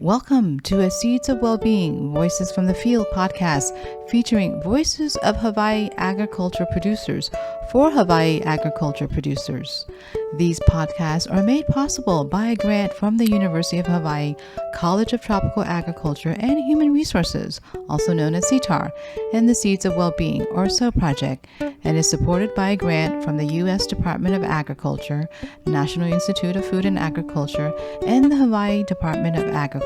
Welcome to a Seeds of Wellbeing Voices from the Field podcast featuring voices of Hawaii agriculture producers for Hawaii agriculture producers. These podcasts are made possible by a grant from the University of Hawaii College of Tropical Agriculture and Human Resources, also known as CTAR, and the Seeds of Wellbeing or SO project, and is supported by a grant from the U.S. Department of Agriculture, National Institute of Food and Agriculture, and the Hawaii Department of Agriculture.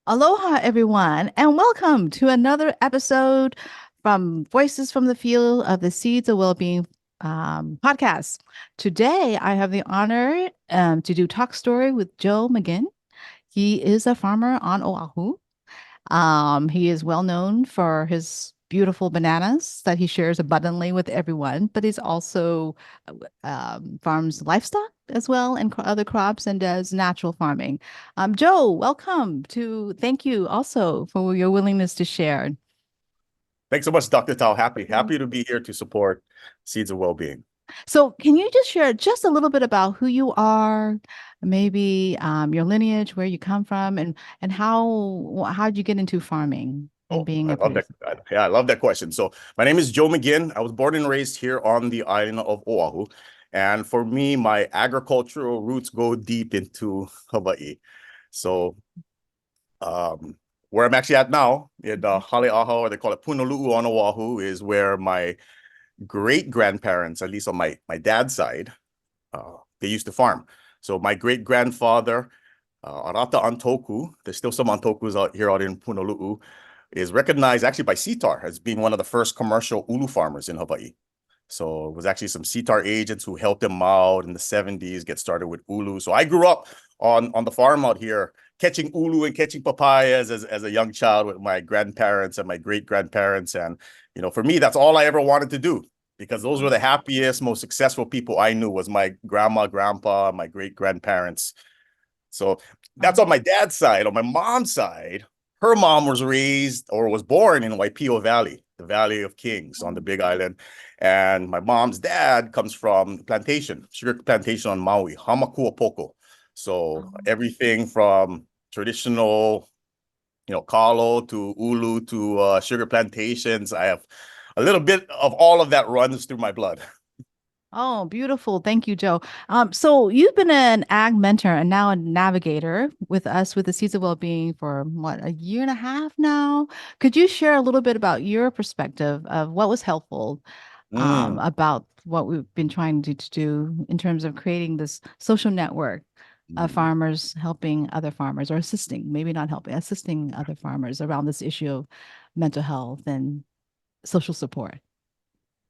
Aloha, everyone, and welcome to another episode from Voices from the Field of the Seeds of Wellbeing podcast. Today, I have the honor to do Talk Story with Joe McGinn. He is a farmer on Oahu. He is well known for his beautiful bananas that he shares abundantly with everyone, but he's also farms livestock as well and other crops and does natural farming. Joe, welcome to, thank you also for your willingness to share. Thanks so much, Dr. Tao. Happy to be here to support Seeds of Wellbeing. So can you just share just a little bit about who you are, maybe your lineage, where you come from, and how'd you get into farming and being I a love that. producer? Yeah, I love that question. So my name is Joe McGinn. I was born and raised here on the island of Oahu. And for me, my agricultural roots go deep into Hawaii. So where I'm actually at now in Haleaha, or they call it Punalu'u on Oahu, is where my great-grandparents, at least on my dad's side, they used to farm. So my great-grandfather, Arata Antoku, there's still some Antokus out in Punalu'u, is recognized actually by CTAR as being one of the first commercial ulu farmers in Hawaii. So it was actually some CTAR agents who helped him out in the 70s get started with ulu. So I grew up on the farm out here, catching ulu and catching papayas as a young child with my grandparents and my great-grandparents. And, you know, for me, that's all I ever wanted to do, because those were the happiest, most successful people I knew, was my grandma, grandpa, my great-grandparents. So that's on my dad's side. On my mom's side, her mom was raised or was born in Waipio Valley, the Valley of Kings on the Big Island. And my mom's dad comes from plantation, sugar plantation on Maui, Hamakuapoko. So everything from traditional, kalo to ulu to sugar plantations. I have a little bit of all of that runs through my blood. Oh, beautiful. Thank you, Joe. So you've been an ag mentor and now a navigator with us with the Seeds of Wellbeing for what, a year and a half now? Could you share a little bit about your perspective of what was helpful about what we've been trying to do in terms of creating this social network of farmers helping other farmers or assisting, maybe not helping, assisting other farmers around this issue of mental health and social support?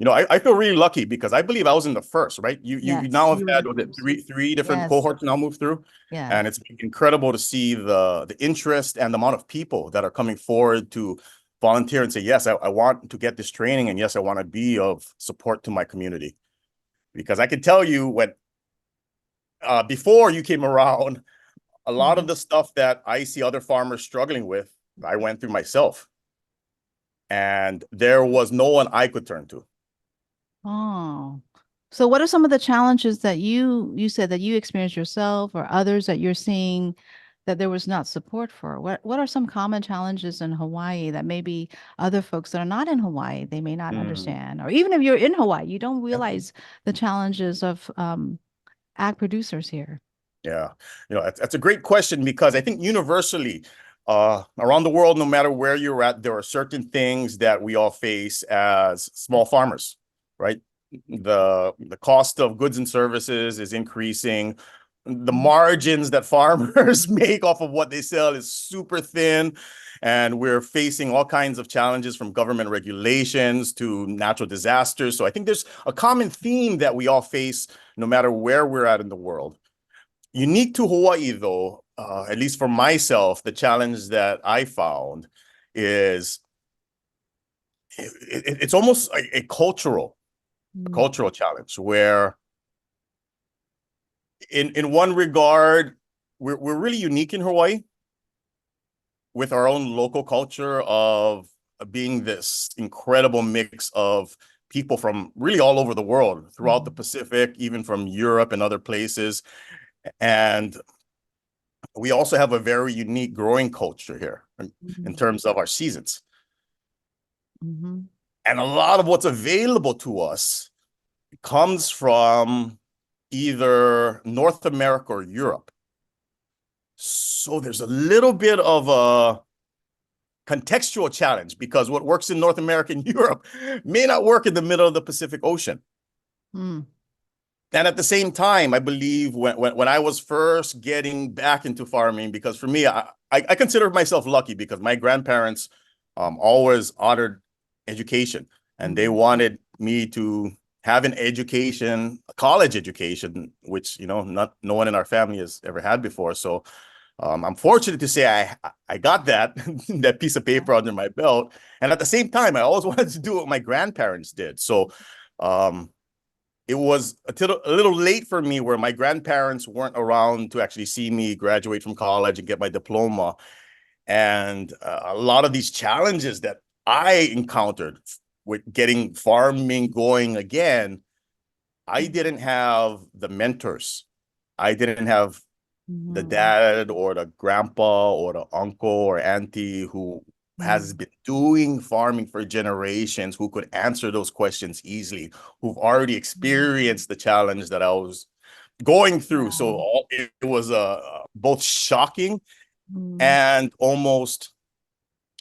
I feel really lucky because I believe I was in the first, right? You Yes, now have you were had the first. three different Yes, cohorts now move through, yes. and it's been incredible to see the interest and the amount of people that are coming forward to volunteer and say, yes, I want to get this training, and yes, I want to be of support to my community. Because I can tell you, when before you came around, a lot of the stuff that I see other farmers struggling with, I went through myself, and there was no one I could turn to. Oh, so what are some of the challenges that you said that you experienced yourself or others that you're seeing that there was not support for? What are some common challenges in Hawaii that maybe other folks that are not in Hawaii they may not understand? Or even if you're in Hawaii, you don't realize the challenges of ag producers here. Yeah, that's a great question, because I think universally, around the world, no matter where you're at, there are certain things that we all face as small farmers, right? The cost of goods and services is increasing. The margins that farmers make off of what they sell is super thin, and we're facing all kinds of challenges, from government regulations to natural disasters. So I think there's a common theme that we all face no matter where we're at in the world. Unique to Hawaii, though, at least for myself, the challenge that I found is it's almost a cultural challenge, where in one regard, we're really unique in Hawaii with our own local culture of being this incredible mix of people from really all over the world, throughout the Mhm. Pacific, even from Europe and other places. And we also have a very unique growing culture here in Mhm. terms of our seasons. Mhm. And a lot of what's available to us comes from either North America or Europe. So there's a little bit of a contextual challenge because what works in North America and Europe may not work in the middle of the Pacific Ocean. Mm. And at the same time, I believe when I was first getting back into farming, because for me, I consider myself lucky because my grandparents always honored education and they Mhm. wanted me to have an education, a college education, which, no one in our family has ever had before. So I'm fortunate to say I got that that piece of Yeah. paper under my belt. And at the same time, I always wanted to do what my grandparents did. So um, it was a little late for me where my grandparents weren't around to actually see me graduate from college and get my diploma. And a lot of these challenges that I encountered with getting farming going again, I didn't have the mentors. I didn't have the Mhm. dad or the grandpa or the uncle or auntie who has Mhm. been doing farming for generations, who could answer those questions easily, who've already Mhm. experienced the challenge that I was going through. So Yeah. it was both shocking Mm. and almost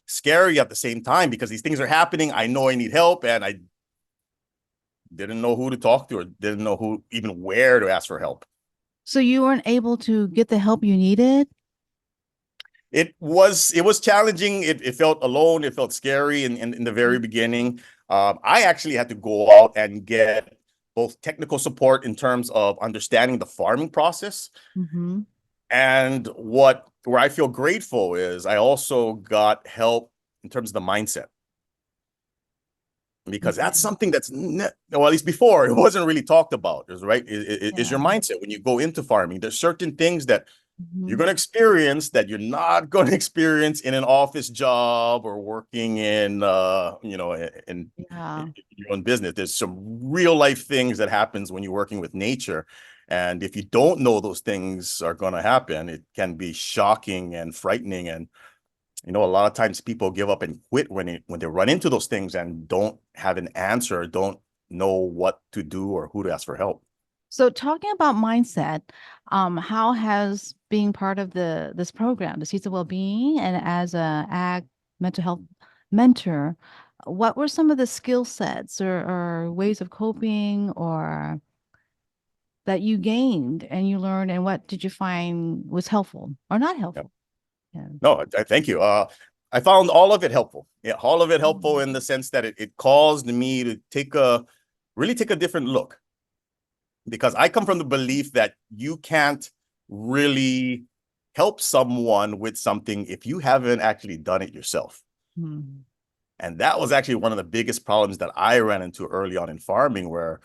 scary at the same time because these things are happening. I know I need help, and I didn't know who to talk to or didn't know who even where to ask for help. So you weren't able to get the help you needed? It was challenging. It felt alone. It felt scary in the very beginning. I actually had to go out and get both technical support in terms of understanding the farming process, Mm-hmm. and where I feel grateful is I also got help in terms of the mindset, because that's Okay. something well, at least before, it wasn't really talked about. Is right is your Yeah. mindset when you go into farming. There's certain things that you're Mm-hmm. going to experience that you're not going to experience in an office job or working in Yeah. your own business. There's some real life things that happens when you're working with nature. And if you don't know those things are going to happen, it can be shocking and frightening. And, a lot of times people give up and quit when they run into those things and don't have an answer, don't know what to do or who to ask for help. So talking about mindset, how has being part of this program, the Seeds of Wellbeing, and as a ag mental health mentor, what were some of the skill sets or ways of coping or that you gained and you learned, and what did you find was helpful or not Yeah. helpful? Yeah. No, I thank you. I found all of it helpful. Yeah, all of it helpful Mhm. in the sense that it caused me to really take a different look, because I come from the belief that you can't really help someone with something if you haven't actually done it yourself. Mhm. And that was actually one of the biggest problems that I ran into early on in farming, where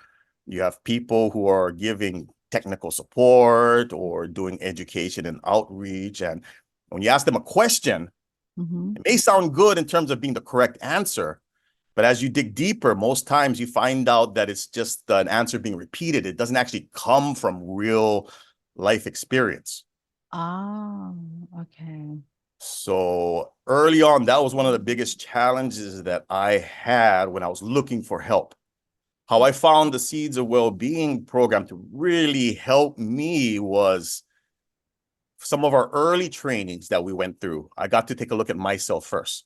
you have people who are giving technical support or doing education and outreach. And when you ask them a question, Mhm. it may sound good in terms of being the correct answer, but as you dig deeper, most times you find out that it's just an answer being repeated. It doesn't actually come from real life experience. Ah, okay. So early on, that was one of the biggest challenges that I had when I was looking for help. How I found the Seeds of Wellbeing program to really help me was some of our early trainings that we went through. I got to take a look at myself first,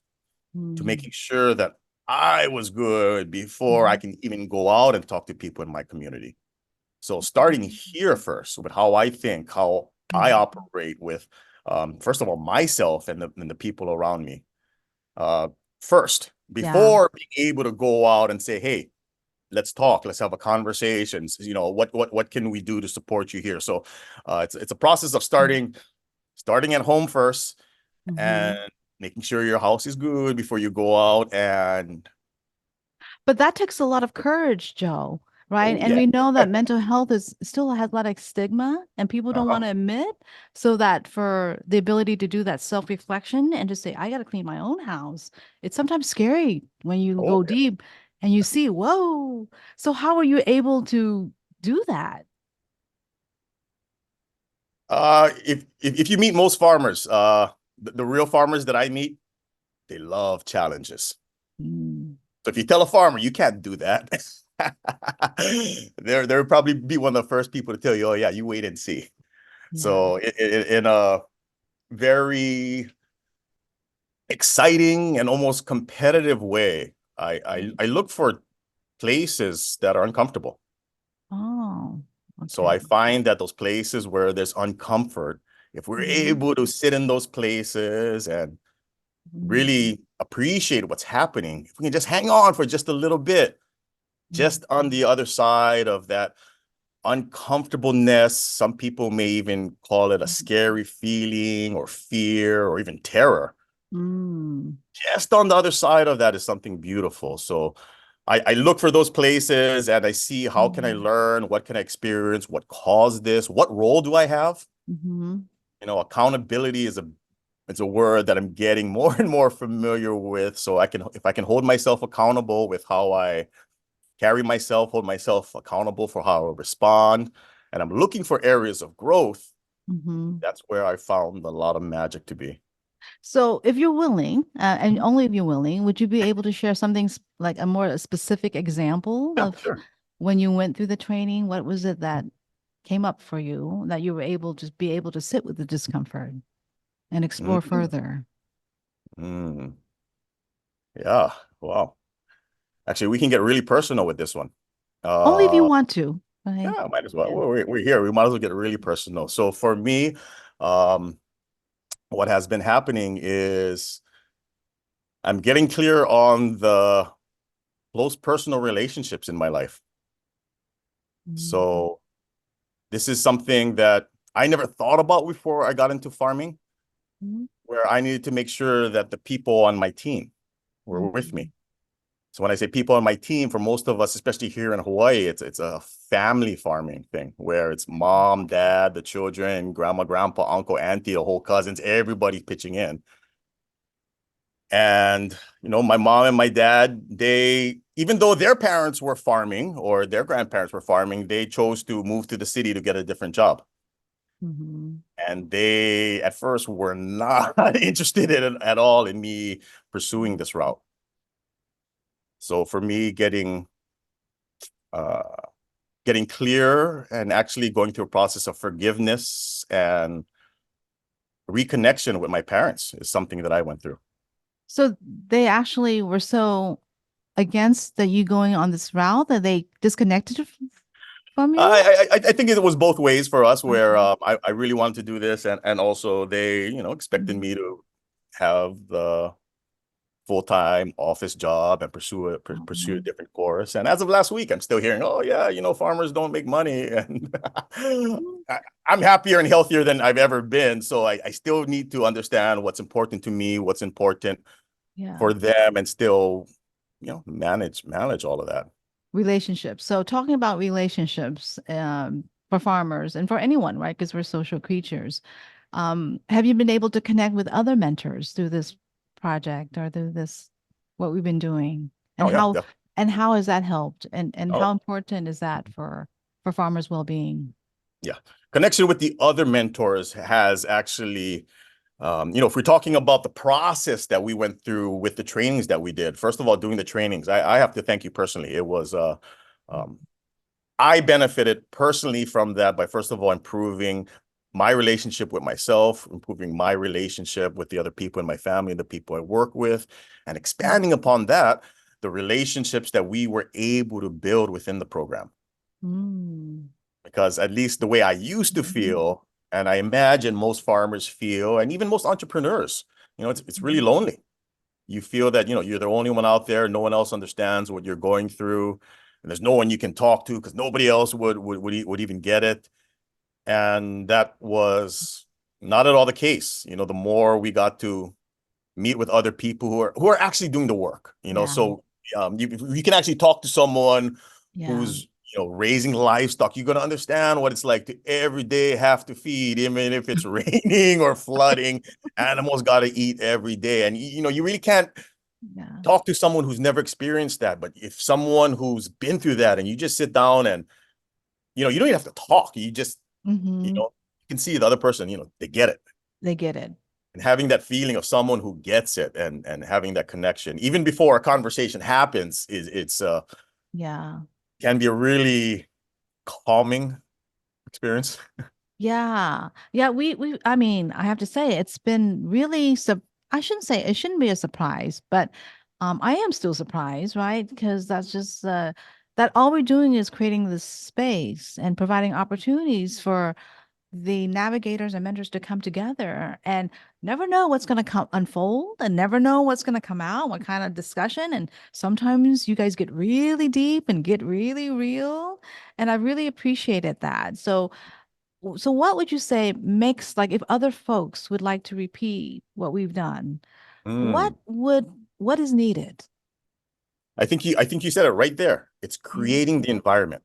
to Mhm. making sure that I was good before I Mhm. can even go out and talk to people in my community. So starting here first with how I think, how I Mhm. operate with, first of all, myself and the people around me. Uh, First, Yeah. before being able to go out and say, hey, let's talk, let's have a conversation. What can we do to support you here? So it's a process of starting at home first and Mhm. making sure your house is good before you go out. And But that takes a lot of courage, Joe, right? oh And yeah. we know that mental health is still has a lot of stigma and people don't Uh-huh. want to admit. So that for the ability to do that self-reflection and to say, I got to clean my own house. It's sometimes scary when you Oh go yeah. deep. and you see, whoa. So how are you able to do that? If you meet most farmers, the real farmers that I meet, they love challenges. Mm, So if you tell a farmer you can't do that, they'll probably be one of the first people to tell you, "Oh yeah, you wait and see." yeah. So in a very exciting and almost competitive way, I look for places that are uncomfortable. Oh, So okay. I find that those places where there's uncomfort, if we're Mhm, able to sit in those places and mhm, really appreciate what's happening, if we can just hang on for just a little bit, mhm, just on the other side of that uncomfortableness, some people may even call it a mhm, scary feeling or fear or even terror. mm, Just on the other side of that is something beautiful. So I look for those places and I see how can I mm, learn, what can I experience, what caused this, what role do I have? mhm, Accountability is a word that I'm getting more and more familiar with. So if I can hold myself accountable with how I carry myself, hold myself accountable for how I respond, and I'm looking for areas of growth, mhm. that's where I found a lot of magic to be. So, if you're willing, and only if you're willing, would you be able to share something like a more specific example Yeah, of sure. when you went through the training? What was it that came up for you that you were able to be able to sit with the discomfort and explore Mm, further? mm, yeah. Wow. Actually, we can get really personal with this one. Only if you Uh, want to, right? yeah, might as well. Yeah. We're here. We might as well get really personal. So for me, um, what has been happening is I'm getting clear on the close personal relationships in my life. Mm, So this is something that I never thought about before I got into farming, mm, where I needed to make sure that the people on my team were with mm, me. So when I say people on my team, for most of us, especially here in Hawaii, it's a family farming thing where it's mom, dad, the children, grandma, grandpa, uncle, auntie, the whole cousins, everybody pitching in. And my mom and my dad, they even though their parents were farming or their grandparents were farming, they chose to move to the city to get a different job. mhm, And they at first were not interested in at all in me pursuing mhm. this route. So for me, uh, getting clear and actually going through a process of forgiveness and reconnection with my parents is something that I went through. So they actually were so against that you going on this route that they disconnected from you? I think it was both ways for us, where Okay. I really wanted to do this, and also they expected Mhm. me to have the full-time office job and pursue a Um, different course. And as of last week, I'm still hearing, oh yeah, farmers don't make money. And mm, I'm happier and healthier than I've ever been. So I still need to understand what's important to me, what's important yeah. for them, and still, manage all of that. Relationships. So talking about relationships for farmers and for anyone, right? Because we're social creatures. Have you been able to connect with other mentors through this project or through this what we've been doing? Oh yeah, definitely. And how has that helped? And how Oh important is that for farmers' well-being? yeah. Connection with the other mentors has actually, if we're talking about the process that we went through with the trainings that we did, first of all, doing the trainings, I have to thank you personally. It was um, I benefited personally from that by, first of all, improving my relationship with myself, improving my relationship with the other people in my family, the people I work with, and expanding upon that, the relationships that we were able to build within the program. Mm. Because at least the way I used to feel, and I imagine most farmers feel, and even most entrepreneurs, it's really lonely. You feel that, you're the only one out there. No one else understands what you're going through. And there's no one you can talk to because nobody else would even get it. And that was not at all the case. The more we got to meet with other people who are actually doing the work, Yeah. so you can actually talk to someone Yeah. who's raising livestock. You're going to understand what it's like to every day have to feed, even if it's raining or flooding. Animals got to eat every day, and you really can't Yeah. Talk to someone who's never experienced that. But if someone who's been through that and you just sit down and, you don't even have to talk. You just, Hmm. you can see the other person, they get it. They get it. And having that feeling of someone who gets it and having that connection, even before a conversation happens, it's Yeah. can be a really calming experience. Yeah. Yeah, I mean, I have to say it's been really I shouldn't say it shouldn't be a surprise, but I am still surprised, right? Because that's just that all we're doing is creating this space and providing opportunities for the navigators and mentors to come together and never know what's going to come unfold and never know what's going to come out, what kind of discussion. And sometimes you guys get really deep and get really real. And I really appreciated that. So what would you say makes like if other folks would like to repeat what we've done, what Mm. would what is needed? I think you said it right there. It's Yeah. creating the environment.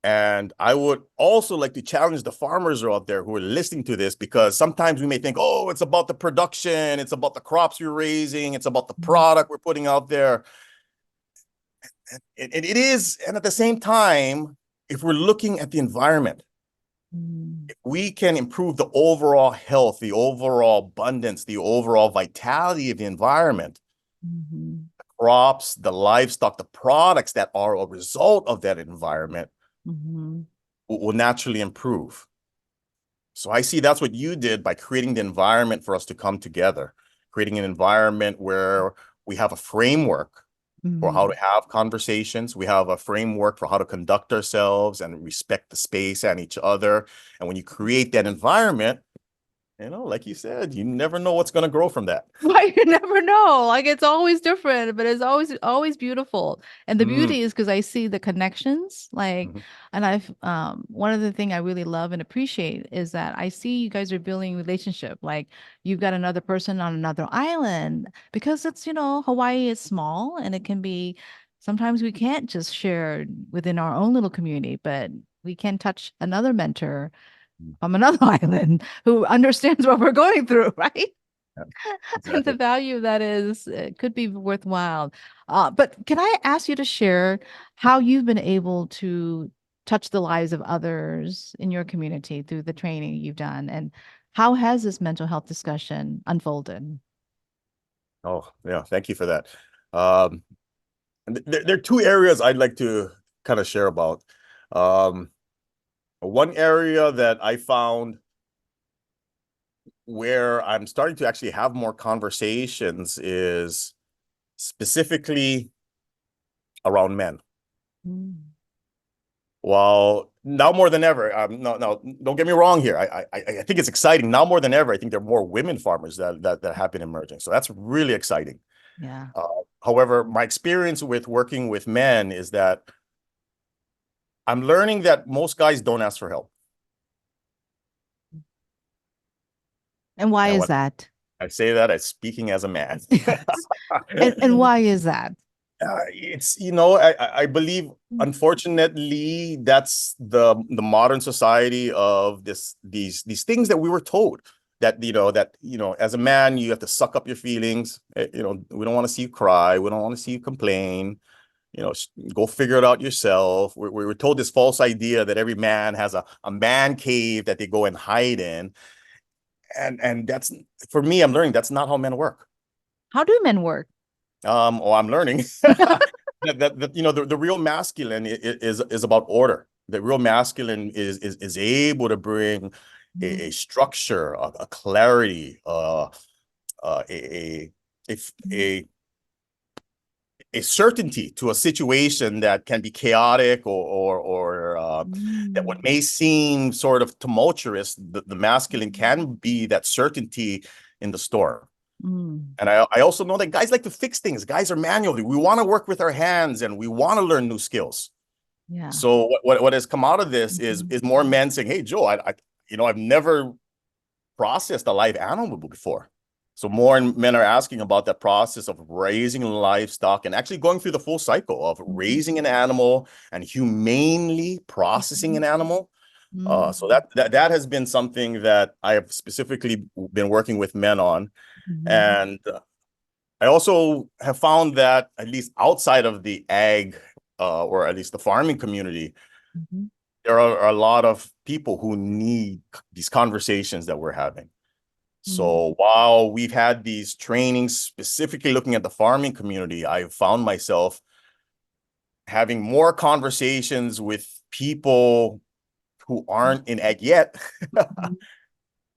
And I would also like to challenge the farmers who are out there who are listening to this, because sometimes we may think, oh, it's about the production, it's about the crops we're raising, it's about the Mhm. product we're putting out there. It is. And at the same time, if we're looking at the environment, Mm, if we can improve the overall health, the overall abundance, the overall vitality of the environment, mhm, crops, the livestock, the products that are a result of that environment mhm, will naturally improve. So I see that's what you did by creating the environment for us to come together, creating an environment where we have a framework for how to mhm. have conversations. We have a framework for how to conduct ourselves and respect the space and each other. And when you create that environment, like you said, you never know what's going to grow from that. Right, you never know. Like it's always different, but it's always beautiful. And the Mm. beauty is because I see the connections, like, Mhm. and I've one of the thing I really love and appreciate is that I see you guys are building relationship. Like you've got another person on another island because it's, Hawaii is small and it can be sometimes we can't just share within our own little community, but we can touch another mentor from another island who understands what we're going through, right? Yeah, And the exactly. value of that is it could be worthwhile. But can I ask you to share how you've been able to touch the lives of others in your community through the training you've done, and how has this mental health discussion unfolded? Oh, yeah. Thank you for that. Um, there are two areas I'd like to kind of share about. Um, One area that I found where I'm starting to actually have more conversations is specifically around men. Mm. Well, now more than ever, no, no, don't get me wrong here. I think it's exciting now more than ever. I think there are more women farmers that have been emerging, so that's really exciting. Yeah. Uh, However, my experience with working with men is that I'm learning that most guys don't ask for help. And why And is when that? I say that, I'm speaking as a man. And why is that? It's I believe unfortunately that's the modern society of these things that we were told that as a man you have to suck up your feelings. We don't want to see you cry, we don't want to see you complain. Go figure it out yourself. We were told this false idea that every man has a man cave that they go and hide in, and that's, for me, I'm learning that's not how men work. How do men work? I'm learning that the real masculine is about order. The real masculine is able to bring a Mm, structure, a clarity, a a mm, a a certainty to a situation that can be chaotic or that what mm, may seem sort of tumultuous. The masculine can be that certainty in the storm. mm. And I also know that guys like to fix things. Guys are manually. We want to work with our hands and we want to learn new skills. Yeah. So what has come out of this is Mhm. is more men saying, "Hey, Joe, I've never processed a live animal before." So more men are asking about that process of raising livestock and actually going through the full cycle of Mhm. raising an animal and humanely processing Mhm. an animal. So Mm. that has been something that I have specifically been working with men on. Mhm. And I also have found that at least outside of the ag or at least the farming community, Mhm. there are a lot of people who need these conversations that we're having. Mm. So while we've had these trainings specifically looking at the farming community, I found myself having more conversations with people who aren't in ag yet, Mhm.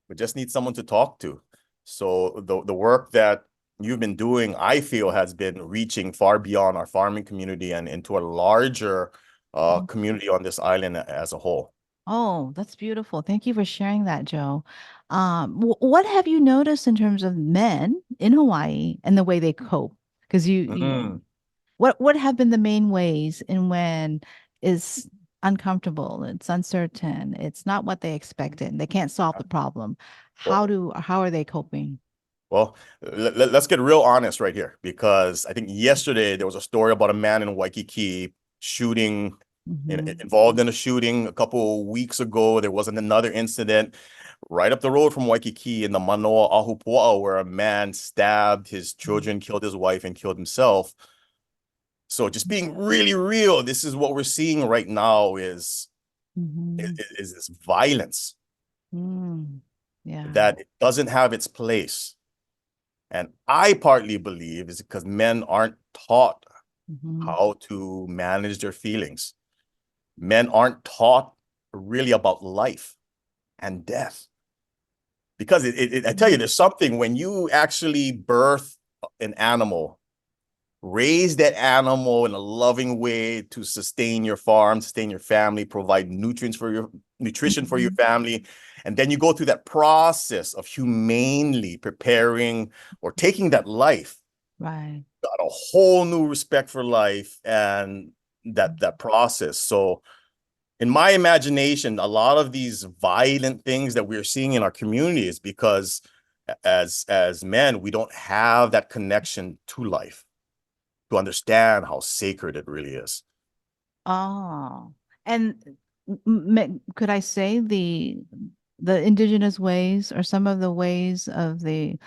but just need someone to talk to. So the work that you've been doing, I feel, has been reaching far beyond our farming community and into a larger Mhm. community on this island as a whole. Oh, that's beautiful. Thank you for sharing that, Joe. What have you noticed in terms of men in Hawaii and the way they cope? Because Mm. what have been the main ways in when is uncomfortable, it's uncertain, it's not what they expected, they can't solve the problem. Well, How are they coping? well, let's get real honest right here, because I think yesterday there was a story about a man in Waikiki shooting, Hmm. involved in a shooting. A couple of weeks ago, there wasn't another incident right up the road from Waikiki in the Manoa Ahupua'a where a man stabbed his children, killed his wife, and killed himself. So just being really real, this is what we're seeing right now Hmm. is this violence Mm. Yeah. that it doesn't have its place. And I partly believe is because men aren't taught Hmm. how to manage their feelings. Men aren't taught really about life and death. Because I tell you, there's something when you actually birth an animal, raise that animal in a loving way to sustain your farm, sustain your family, provide nutrients for your nutrition for your Hmm. family. And then you go through that process of humanely preparing or taking that life, Right. got a whole new respect for life and that process. So in my imagination, a lot of these violent things that we're seeing in our community is because as men, we don't have that connection to life to understand how sacred it really is. Oh, and could I say the indigenous ways or some of the ways of the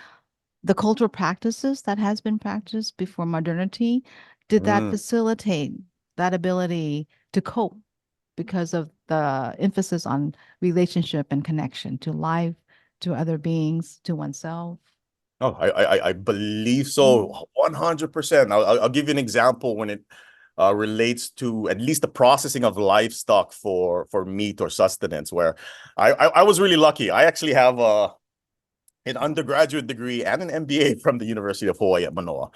cultural practices that has been practiced before modernity, did that Mm. facilitate that ability to cope because of the emphasis on relationship and connection to life, to other beings, to oneself? Oh, I believe so, 100%. I'll give you an example when it relates to at least the processing of livestock for meat or sustenance, where I was really lucky. I actually have an undergraduate degree and an MBA from the University of Hawaii at Manoa.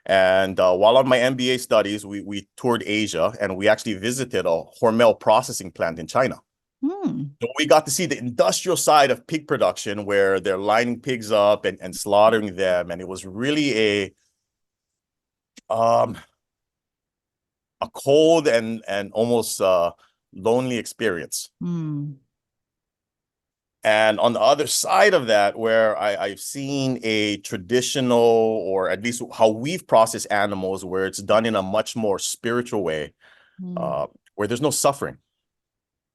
And while on my MBA studies, we toured Asia and we actually visited a Hormel processing plant in China. Hmm. So we got to see the industrial side of pig production where they're lining pigs up and slaughtering them. And it was really um, a cold and almost lonely experience. Hmm. And on the other side of that, where I've seen a traditional, or at least how we've processed animals, where it's done in a much more spiritual way, Hmm. uh, where there's no suffering.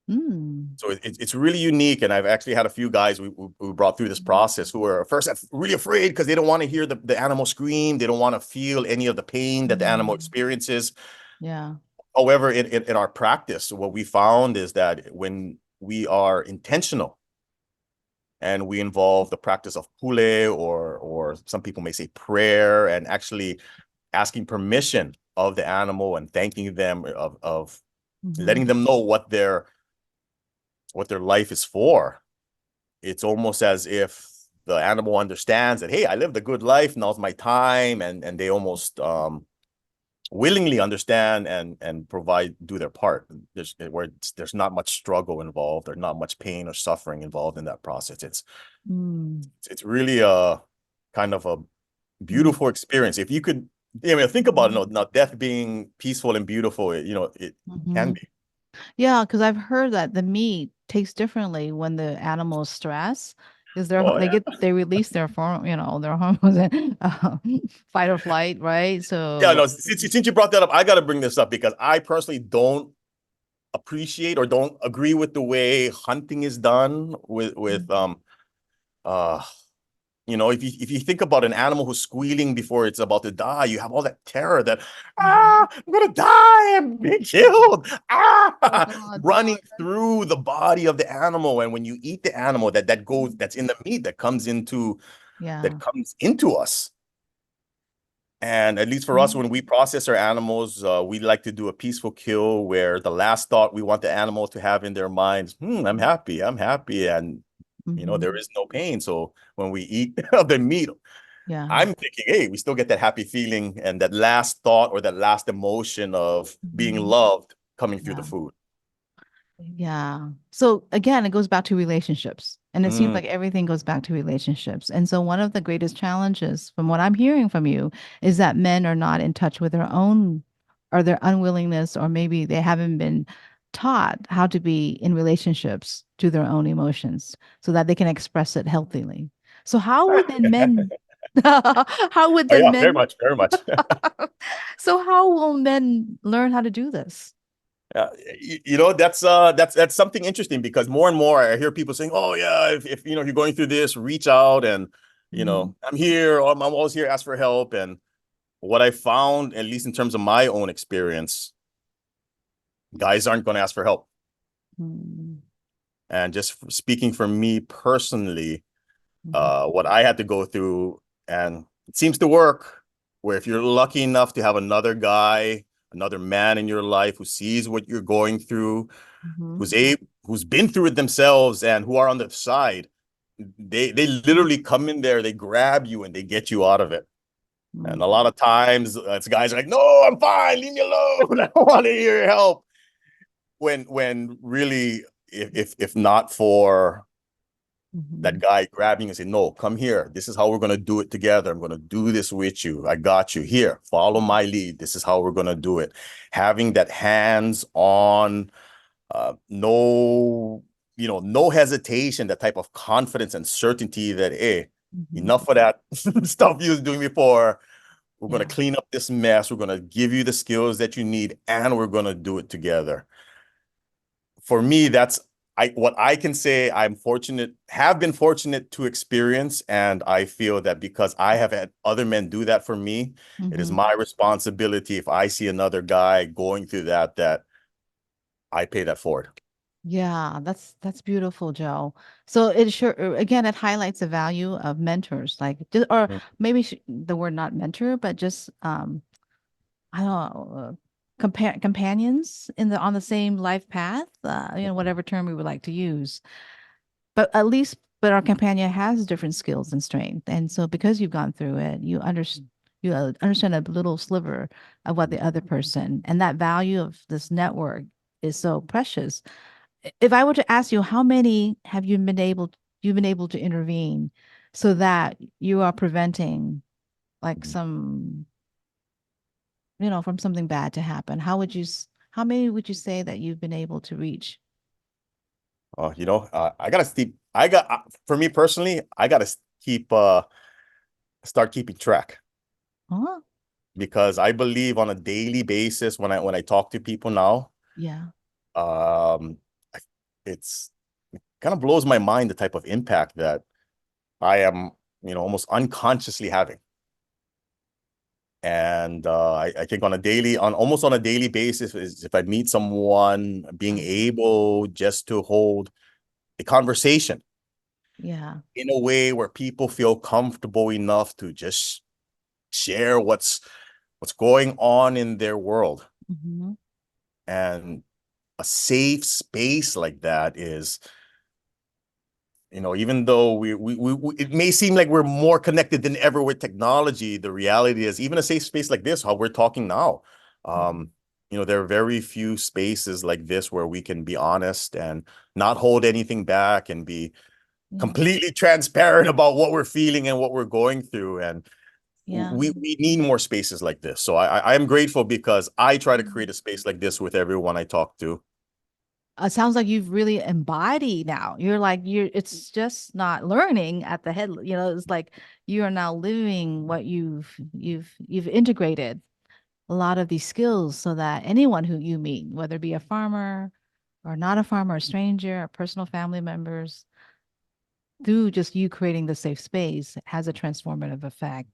Hmm. So it's really unique. And I've actually had a few guys we brought through this process who were first really afraid because they don't want to hear the animal scream. They don't want to feel any of the pain that the animal Hmm. experiences. Yeah. However, in our practice, what we found is that when we are intentional and we involve the practice of pule, or some people may say prayer, and actually asking permission of the animal and thanking them of Hmm. letting them know what their life is for. It's almost as if the animal understands that, hey, I lived a good life, now's my time, and they almost willingly understand and do their part. There's not much struggle involved, there's not much pain or suffering involved in that process. Hmm. It's really a kind of a beautiful experience. If you could, I mean, think about it, now death being peaceful and beautiful, it can Hmm. be. Yeah, because I've heard that the meat tastes differently when the animal is stressed, because Oh yeah. they release their their hormones and fight or flight, right? Yeah, So, no, since you brought that up, I got to bring this up because I personally don't appreciate or don't agree with the way hunting is done with uh if you think about an animal who's squealing before it's about to die, you have all that terror that Mhm. I'm gonna die, I'm being killed, Oh God, running yeah. through the body of the animal. And when you eat the animal, that's in the meat that Yeah. comes into us. And at least for us, Mhm. when we process our animals, we like to do a peaceful kill where the last thought we want the animal to have in their minds, I'm happy, and Mhm. there is no pain. So when we eat the meat, Yeah. I'm thinking, hey, we still get that happy feeling and that last thought or that last emotion of being Mhm. loved coming through the Yeah. food. Yeah. So again, it goes back to relationships. And it seems Mm. like everything goes back to relationships. And so one of the greatest challenges from what I'm hearing from you is that men are not in touch with their own or their unwillingness, or maybe they haven't been taught how to be in relationships to their own emotions so that they can express it healthily. So how would then men how would Oh then yeah, very men much, very much. so how will men learn how to do this? That's something interesting because more and more I hear people saying, "Oh yeah, if you're going through this, reach out and Mhm. I'm here, or I'm always here, ask for help." And what I found, at least in terms of my own experience, guys aren't going to ask for help. Mhm. And just speaking for me personally, Mhm. what I had to go through, and it seems to work, where if you're lucky enough to have another guy, another man in your life who sees what you're going through, Mhm. who's been through it themselves and who are on the side, they Mhm. literally come in there, they grab you and they get you out of it. And a Mhm. lot of times, it's guys are like, "No, I'm fine, leave me alone. I don't want to hear your help." When really, if not for that Mhm. guy grabbing and saying, "No, come here. This is how we're gonna do it together. I'm gonna do this with you. I got you. Here, follow my lead. This is how we're gonna do it." Having that hands-on, no hesitation, that type of confidence and certainty that, hey, Mhm. enough of that stuff you was doing before. We're gonna Yeah. clean up this mess. We're gonna give you the skills that you need, and we're gonna do it together. For me, that's what I can say have been fortunate to experience. And I feel that because I have had other men do that for me, it is Mhm. my responsibility if I see another guy going through that I pay that forward. Yeah, that's beautiful, Joe. So it sure again it highlights the value of mentors, like or Mm. maybe the word not mentor, but just I don't know, companions in the on the same life path, whatever term we would like to use. But at least, but our companion has different skills and strength, and so because you've gone through it, you understand a little sliver of what the other person, and that value of this network is so precious. If I were to ask you, how many have you've been able to intervene so that you are preventing like some, from something bad to happen? How many would you say that you've been able to reach? for me personally, I gotta keep start keeping track, Huh? because I believe on a daily basis when I talk to people now, Yeah. um, it's it kind of blows my mind the type of impact that I am, almost unconsciously having. And I think almost on a daily basis, is if I meet someone, being Uh-huh. able just to hold a conversation Yeah. in a way where people feel comfortable enough to just share what's going on in their world. Hmm. And a safe space like that is, even though it may seem like we're more connected than ever with technology, the reality is even a safe space like this, how we're talking now, um, there are very few spaces like this where we can be honest and not hold anything back and be Yeah. completely transparent about what we're feeling and what we're going through. And Yeah. we need more spaces like this. So I am grateful because I try to create a space like this with everyone I talk to. It sounds like you've really embodied now. It's just not learning at the head, it's like you are now living what you've integrated a lot of these skills so that anyone who you meet, whether it be a farmer or not a farmer, a stranger, or personal family members, through just you creating the safe space has a transformative effect,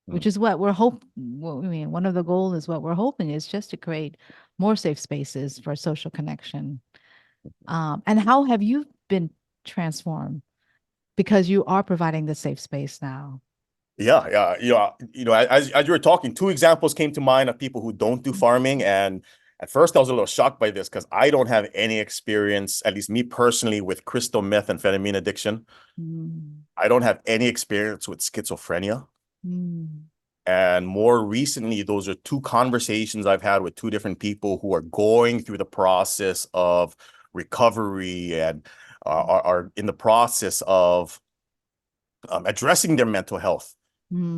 which Mm. is what we're hope. Well, I mean, one of the goals is what we're hoping is just to create more safe spaces for social connection. And how have you been transformed because you are providing the safe space now? Yeah, yeah, as you were talking, two examples came to mind of people who don't do farming, and at first I was a little shocked by this because I don't have any experience, at least me personally, with crystal methamphetamine addiction. Mm, I don't have any experience with schizophrenia. mm, And more recently, those are two conversations I've had with two different people who are going through the process of recovery and are in the process of addressing their mental health.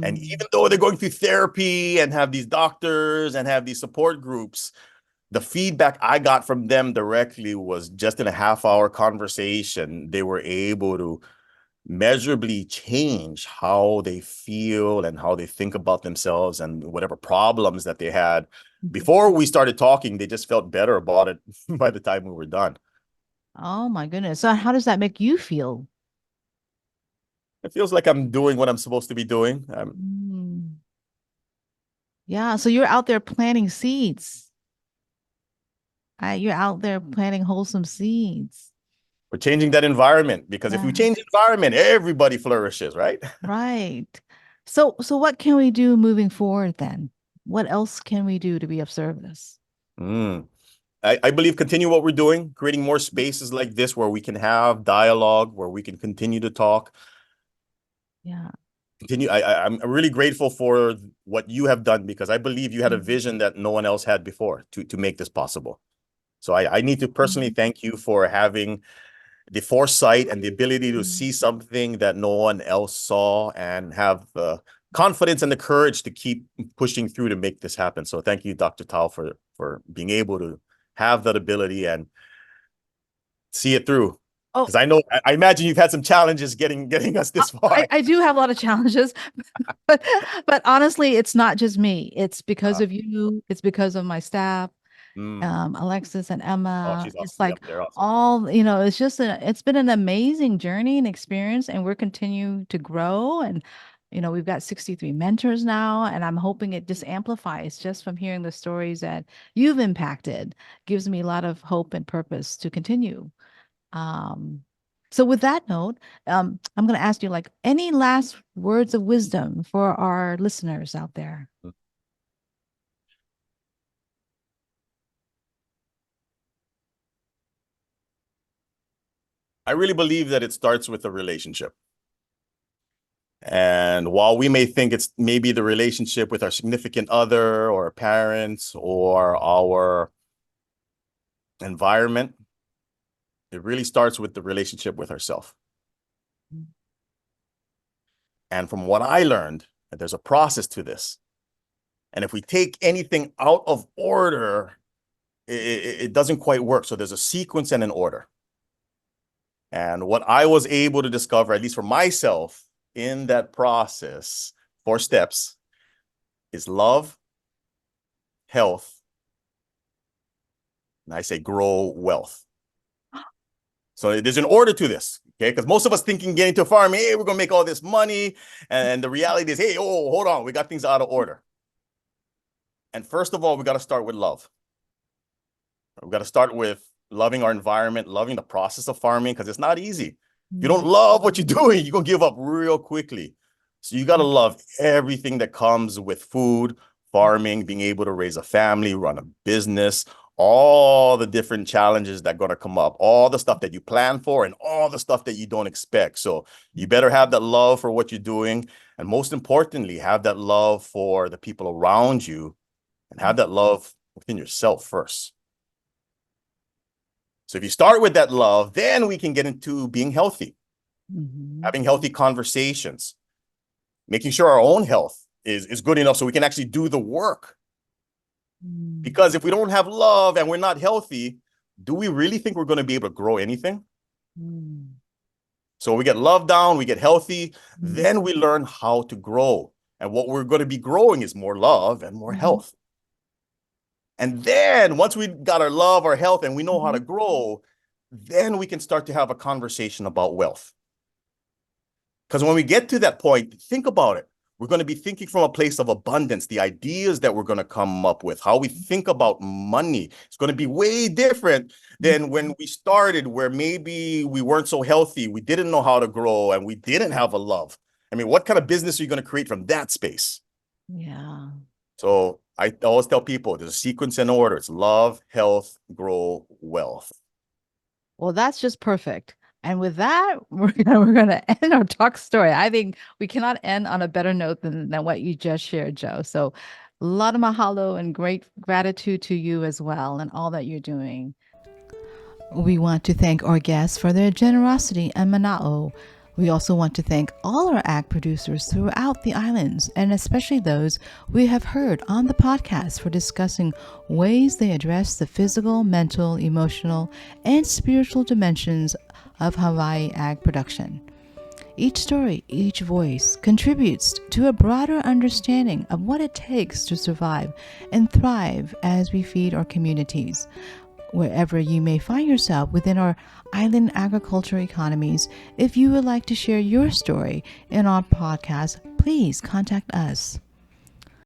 And mm. even though they're going through therapy and have these doctors and have these support groups, the feedback I got from them directly was just in a half-hour conversation, they were able to measurably change how they feel and how they think about themselves and whatever problems that they had. Before we started talking, they just felt better about it by the time we were done. Oh my goodness. So how does that make you feel? It feels like I'm doing what I'm supposed to be doing. Mm. Yeah, so you're out there planting seeds. You're out there planting wholesome seeds. We're changing that environment because if we Yeah, change the environment, everybody flourishes, right? right. So what can we do moving forward then? What else can we do to be of service? Mm. I believe continue what we're doing, creating more spaces like this where we can have dialogue, where we can continue to talk. Yeah. Continue. I'm really grateful for what you have done because I believe you had a Mhm. vision that no one else had before to make this possible. So I need to personally Mhm. thank you for having the foresight and the ability to Mhm. see something that no one else saw and have the confidence and the courage to keep pushing through to make this happen. So thank you, Dr. Tao, for being able to have that ability and see it through. Oh, Because I imagine you've had some challenges getting us this I, far. I do have a lot of challenges, but honestly, it's not just me. It's because Uh, of you. It's because of my staff, mm. Alexis and Oh, Emma. she's It's awesome. Yep, like they're awesome. all, it's just it's been an amazing journey and experience, and we're continuing to grow. And, we've got 63 mentors now, and I'm hoping it just amplifies just from hearing the stories that you've impacted, gives me a lot of hope and purpose to continue. Um, so with that note, I'm going to ask you like any last words of wisdom for our listeners out there. I really believe that it starts with a relationship. And while we may think it's maybe the relationship with our significant other or our parents or our environment, it really starts with the relationship with ourselves. And from what I learned, there's a process to this. And if we take anything out of order, it doesn't quite work. So there's a sequence and an order. And what I was able to discover, at least for myself, in that process, 4 steps, is love, health, and I say grow wealth. So there's an order to this, okay? Because most of us thinking getting to farming, hey, we're gonna make all this money, and the reality is, hey, oh, hold on, we got things out of order. And first of all, we got to start with love. We got to start with loving our environment, loving the process of farming, because it's not easy. If you don't Mm, love what you're doing, you're gonna give up real quickly. So you got to mm, love everything that comes with food, farming, being able to raise a family, run a business, all the different challenges that are going to come up, all the stuff that you plan for and all the stuff that you don't expect. So you better have that love for what you're doing. And most importantly, have that love for the people around you and have that love within yourself first. So if you start with that love, then we can get into being healthy, mhm, having healthy conversations, making sure our own health is good enough so we can actually do the work. mm, Because if we don't have love and we're not healthy, do we really think we're going to be able to grow anything? mm, So we get love down, we get healthy, mm, then we learn how to grow. And what we're going to be growing is more love and more mhm, health. And then once we got our love, our health, and we know how to mhm, grow, then we can start to have a conversation about wealth. Because when we get to that point, think about it. We're going to be thinking from a place of abundance. The ideas that we're going to come up with, how we think about money, it's going to be way different than when we started, where maybe we weren't so healthy, we didn't know how to grow, and we didn't have a love. I mean, what kind of business are you going to create from that space? Yeah. So I always tell people there's a sequence and order. It's love, health, grow, wealth. Well, that's just perfect. And with that, we're gonna end our talk story. I think we cannot end on a better note than what you just shared, Joe. So a lot of mahalo and great gratitude to you as well and all that you're doing. We want to thank our guests for their generosity and mana'o. We also want to thank all our ag producers throughout the islands, and especially those we have heard on the podcast for discussing ways they address the physical, mental, emotional, and spiritual dimensions of Hawaii ag production. Each story, each voice contributes to a broader understanding of what it takes to survive and thrive as we feed our communities. Wherever you may find yourself within our island agriculture economies, if you would like to share your story in our podcast, please contact us.